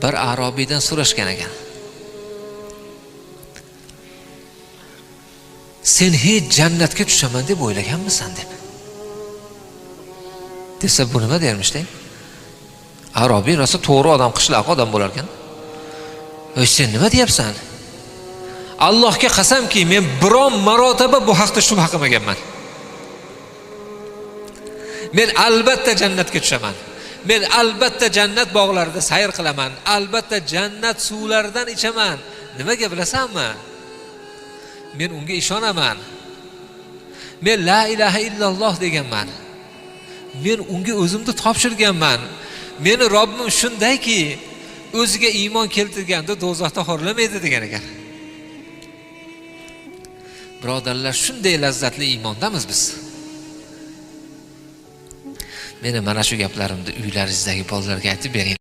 bir arobiydan so'rashgan ekan. Sen hech jannatga tushaman deb o'ylaganmisan deb. Desa bu nima dermishdi? Arobiy rosa to'g'ri odam, qishloq odam bo'lar ekan. "Ey, sen nima deyapsan? Allohga qasamki, men biron marotaba bu haqda shubha qilmaganman. Men albatta jannatga tushaman. Men albatta jannat bog'larida sayr qilaman. Albatta jannat suvlaridan ichaman. Nimaga bilasanmi? Men unga ishonaman. Men la ilaha illalloh deganman. Men unga o'zimni topshirganman. Meni Robbim shundayki, o'ziga iymon keltirganda do'zaxda xorlamaydi" degan ekan. Birodarlar, shunday lazzatli iymondamiz biz. Meni mana shu gaplarimni uylaringizdagi bolalarga aytib bering.